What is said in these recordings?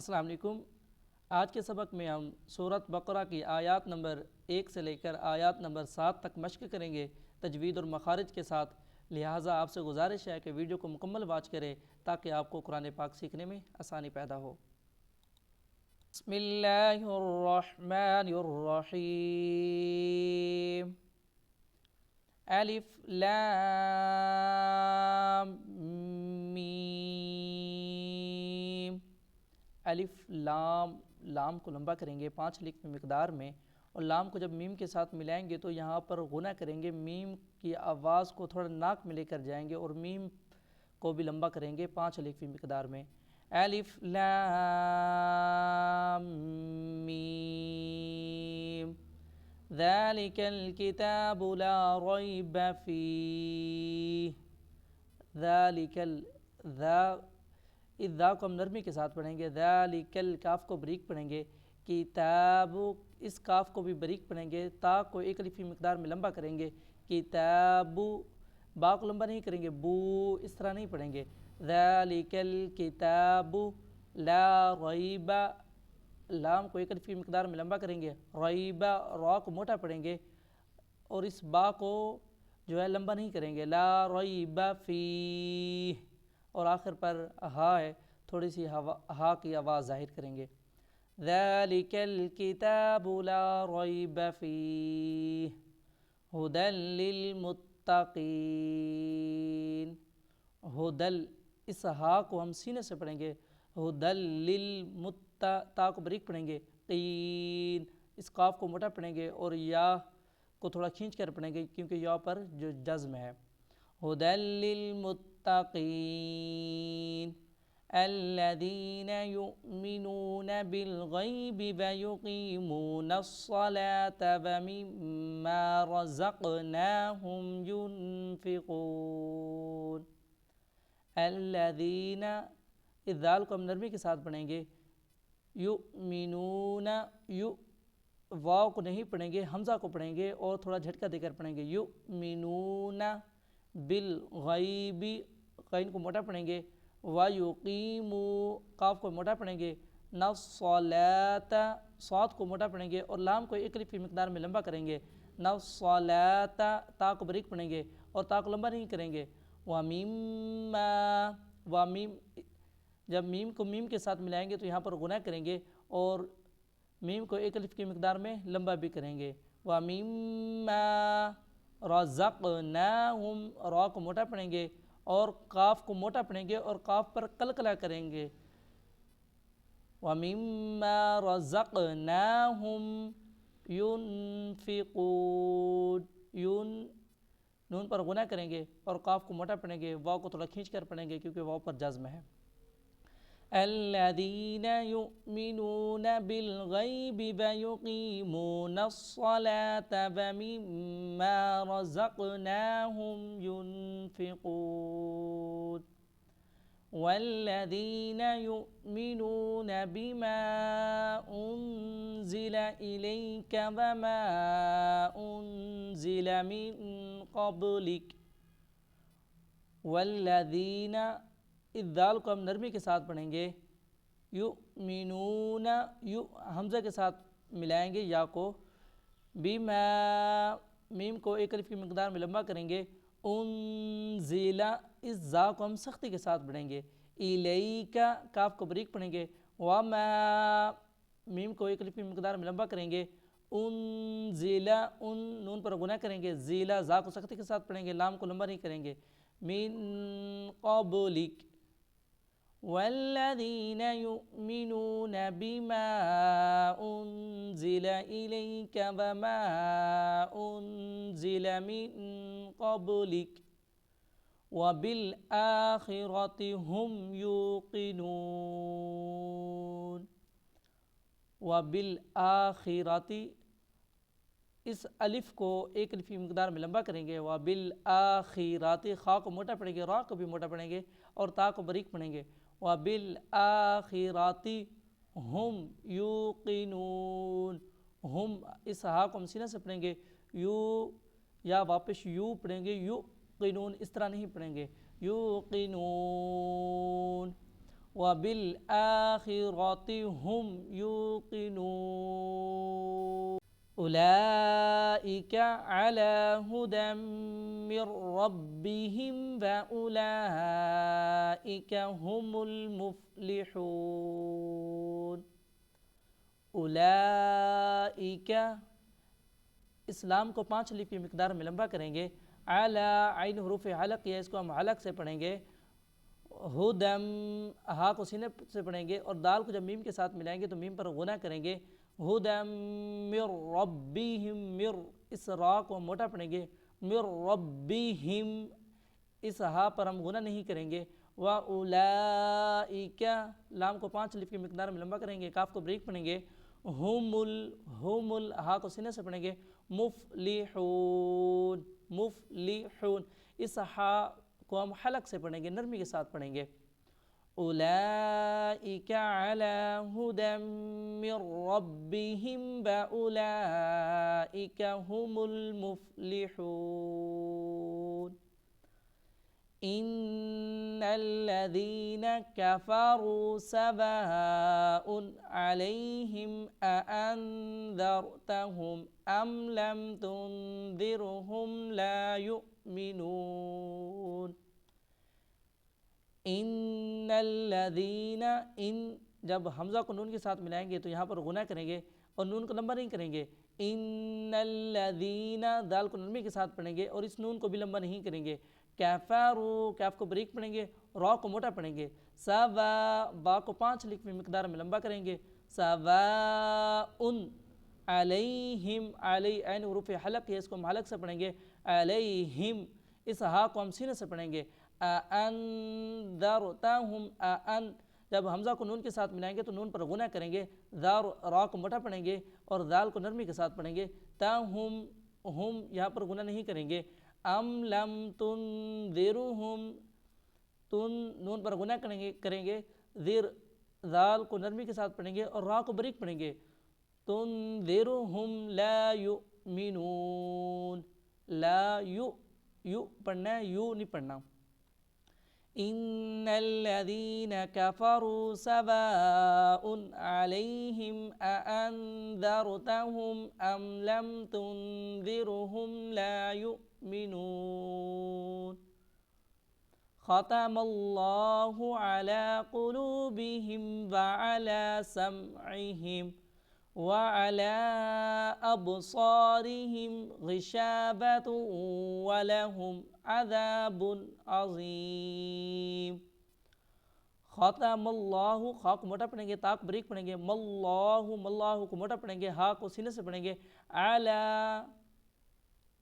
السلام علیکم۔ آج کے سبق میں ہم سورۃ بقرہ کی آیات نمبر 1 سے لے کر آیات نمبر 7 تک مشق کریں گے تجوید اور مخارج کے ساتھ، لہٰذا آپ سے گزارش ہے کہ ویڈیو کو مکمل واچ کریں تاکہ آپ کو قرآن پاک سیکھنے میں آسانی پیدا ہو۔ بسم اللہ الرحمن الرحیم۔ الف لام میم۔ الف لام، لام کو لمبا کریں گے 5 الف کی مقدار میں، اور لام کو جب میم کے ساتھ ملائیں گے تو یہاں پر غنہ کریں گے، میم کی آواز کو تھوڑا ناک میں لے کر جائیں گے اور میم کو بھی لمبا کریں گے 5 الف کی مقدار میں۔ الف لام میم ذالک الکتاب لا ریب فیہ۔ ذالک اس ذا کو ہم نرمی کے ساتھ پڑھیں گے، ذالک کاف کو بریک پڑھیں گے، کتاب اس کاف کو بھی بریک پڑھیں گے، تا کو 1 الف کی مقدار میں لمبا کریں گے، کتاب با کو لمبا نہیں کریں گے، بو اس طرح نہیں پڑھیں گے، ذالک الکتاب لا ریب، لام کو 1 الف کی مقدار میں لمبا کریں گے، ریب را کو موٹا پڑھیں گے اور اس با کو جو ہے لمبا نہیں کریں گے، لا ریب فیہ، اور آخر پر ہا ہے، تھوڑی سی ہا کی آواز ظاہر کریں گے، ذالک الکتاب لا ریب فیہ ھدی للمتقین۔ ھدل اس ہا کو ہم سینے سے پڑھیں گے، ھدی تا کو بریک پڑھیں گے، قین اس قاف کو موٹا پڑھیں گے اور یا کو تھوڑا کھینچ کر پڑھیں گے کیونکہ یا پر جو جزم ہے، ھدی للمتقین الذین یؤمنون بالغیب ویقیمون الصلاة ومما رزقناہم ینفقون۔ الذین اس ذال کو ہم نرمی کے ساتھ پڑھیں گے، یؤمنون واو کو نہیں پڑھیں گے، حمزہ کو پڑھیں گے اور تھوڑا جھٹکا دے کر پڑھیں گے، یؤمنون بالغیب غین کو موٹا پڑھیں گے، ویقیموا قاف کو موٹا پڑھیں گے، الصلاۃ صاد کو موٹا پڑھیں گے اور لام کو 1 الف کی مقدار میں لمبا کریں گے، الصلاۃ تا کو بریک پڑھیں گے اور تا کو لمبا نہیں کریں گے، ومیم جب میم کو میم کے ساتھ ملائیں گے تو یہاں پر غنہ کریں گے اور میم کو 1 الف کی مقدار میں لمبا بھی کریں گے، وَمِمَّا رَزَقْنَاهُمْ را کو موٹا پڑھیں گے اور قاف کو موٹا پڑھیں گے اور قاف پر قلقلہ کریں گے، وَمِمَّا رَزَقْنَاهُمْ يُنْفِقُونَ نون پر غنہ کریں گے اور قاف کو موٹا پڑھیں گے، واو کو تھوڑا کھینچ کر پڑھیں گے کیونکہ واو پر جزم ہے، الذین یؤمنون بالغیب ویقیمون الصلاة ومما رزقناہم ینفقون والذین یؤمنون بما انزل الیک وما انزل من قبلک۔ والذین اس ذال کو ہم نرمی کے ساتھ پڑھیں گے، یؤمنون حمزہ کے ساتھ ملائیں گے یا کو، بما میم کو 1 الف کی مقدار میں لمبا کریں گے، انزل اس ذا کو ہم سختی کے ساتھ پڑھیں گے، الیک کاف کو بریک پڑھیں گے، وما میم کو 1 الف کی مقدار میں لمبا کریں گے، انزل نون پر غنہ کریں گے، زیلا ذا کو سختی کے ساتھ پڑھیں گے، لام کو لمبا نہیں کریں گے، من قبلک والذین یؤمنون بما انزل الیک وما انزل من قبلک وبالآخرۃ هم یوقنون۔ وبالآخرۃ اس الف کو 1 الف کی مقدار میں لمبا کریں گے، وبالآخرۃ خا کو موٹا پڑھیں گے، را کو بھی موٹا پڑھیں گے اور تا کو بریک پڑھیں گے، وبالآخرۃ ہم یوقنون، ہم اس ہا کو ہم سینہ سے پڑھیں گے، یو یا واپس یو پڑھیں گے، یوقنون اس طرح نہیں پڑھیں گے، یوقنون وبالآخرة هم يوقنون أولئك على هدى من ربهم وأولئك هم المفلحون اولئک اسلام کو 5 الف کی مقدار میں لمبا کریں گے. اعلی عین حروف حلق ہے، اس کو ہم حلق سے پڑھیں گے. ہدم ہا کو سینے سے پڑھیں گے اور دال کو جب میم کے ساتھ ملائیں گے تو میم پر غنہ کریں گے. ہدم من ربہم مر، اس را کو ہم موٹا پڑھیں گے. مر ربہم، اس ہا پر ہم غنہ نہیں کریں گے. وَأُولَئِكَ لام کو 5 الف کی مقدار میں لمبا کریں گے، کاف کو بریک پڑھیں گے. ہم ہا کو سینے سے پڑھیں گے. مفلحون مفلحون، اس ہا کو ہم حلق سے پڑھیں گے، نرمی کے ساتھ پڑھیں گے. اولئک علی ہدی من ربہم واولئک هم المفلحون. ان الذین کفروا سواء علیہم اانذرتہم ام لم تنذرہم لا یؤمنون. ان الذین، ان جب حمزہ کو نون کے ساتھ ملائیں گے تو یہاں پر غنہ کریں گے اور نون کو لمبا نہیں کریں گے. ان الذین، دال کو نرمی کے ساتھ پڑھیں گے اور اس نون کو بھی لمبا نہیں کریں گے. کفروا، کاف کو بریک پڑھیں گے، را کو موٹا پڑھیں گے. سوا، با کو 5 الف میں مقدار میں لمبا کریں گے. سواء علیہم، علی عین حروف حلق ہے، اس کو ہم حلق سے پڑھیں گے. علیہم، اس ہا کو ہم سینے سے پڑھیں گے. انذرتہم، جب حمزہ کو نون کے ساتھ ملائیں گے تو نون پر غنہ کریں گے. را کو موٹا پڑھیں گے اور دال کو نرمی کے ساتھ پڑھیں گے. تاہم، ہم یہاں پر غنہ نہیں کریں گے. ام لم تنذرہم، نون پر غنہ کریں گے. دال کو نرمی کے ساتھ پڑھیں گے اور را کو بریک پڑھیں گے. تنذرہم لا یؤمنون، لا یو پڑھنا ہے، یو نہیں پڑھنا. ان الذین کفروا سواء علیہم اانذرتہم ام لم تنذرہم لا یؤمنون. ختم اللہ علی قلوبہم وعلی سمعہم وعلی ابصارہم غشاوۃ ولہم عذاب عظیم. ختم اللہ، خا کو موٹا پڑھیں گے، تا کو بریک پڑھیں گے. ماللہ، ماللہ کو موٹا پڑھیں گے، ہا کو سینے سے پڑھیں گے. علی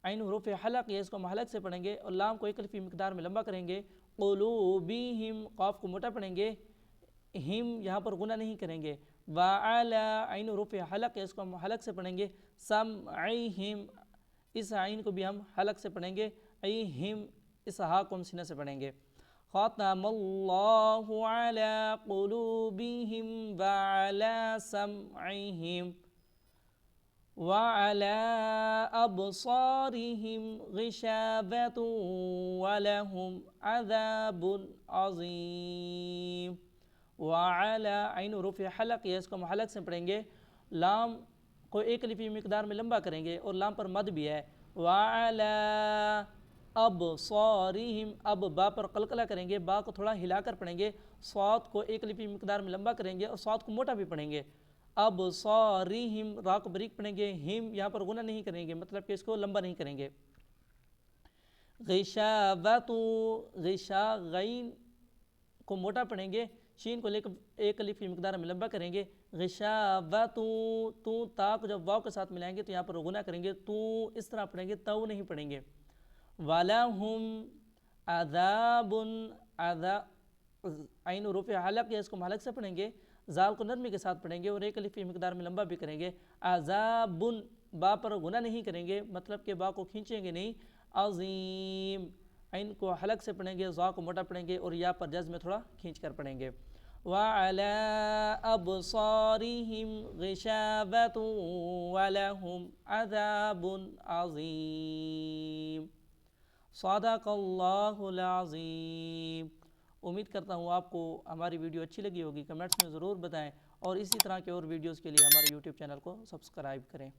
عین حروف حلق ہے، اس کو ہم حلق سے پڑھیں گے اور لام کو 1 الف کی مقدار میں لمبا کریں گے. قلوبہم، قاف کو موٹا پڑھیں گے، ہم یہاں پر غنہ نہیں کریں گے. وعلی عین حروف حلق ہے، اس کو ہم حلق سے پڑھیں گے. سمعہم، اس عین کو بھی ہم حلق سے پڑھیں گے. ایہم، اس ہا کو ہم سینہ سے پڑھیں گے. ختم اللہ علی قلوبہم وعلی سمعہم وعلی ابصارہم غشاوۃ ولہم عذاب عظیم. وعلی عین حروف حلق ہے، اس کو ہم حلق سے پڑھیں گے. لام کو 1 الف کی مقدار میں لمبا کریں گے اور لام پر مد بھی ہے. وعلی ابصارہم، اب با پر قلقلہ کریں گے، با کو تھوڑا ہلا کر پڑھیں گے. صاد کو 1 الف کی مقدار میں لمبا کریں گے اور صاد کو موٹا بھی پڑھیں گے. ابصارہم، را کو بریک پڑھیں گے، ہم یہاں پر غنہ نہیں کریں گے، مطلب کہ اس کو لمبا نہیں کریں گے. غشاوۃ، غشا غین کو موٹا پڑھیں گے، شین کو لے کر 1 الف کی مقدار میں لمبا کریں گے. غشاوۃ، تو تا کو جب واو کے ساتھ ملائیں گے تو یہاں پر غنہ کریں گے، تو اس طرح پڑھیں گے، تو نہیں پڑھیں گے. وَلَهُمْ عَذَابٌ، عین حروف حلق ہے، اس کو ہم حلق سے پڑھیں گے. زال کو نرمی کے ساتھ پڑھیں گے اور 1 الف کی مقدار میں لمبا بھی کریں گے. عذاب، با پر غنہ نہیں کریں گے، مطلب کہ با کو کھینچیں گے نہیں. عظیم، عین کو حلق سے پڑھیں گے، زا کو موٹا پڑھیں گے اور یا پر جزم میں تھوڑا کھینچ کر پڑھیں گے. وعلی ابصارہم غشاوۃ ولہم عذاب عظیم. صدق اللہ العظیم. امید کرتا ہوں آپ کو ہماری ویڈیو اچھی لگی ہوگی، کمنٹس میں ضرور بتائیں، اور اسی طرح کے اور ویڈیوز کے لیے ہمارے یوٹیوب چینل کو سبسکرائب کریں۔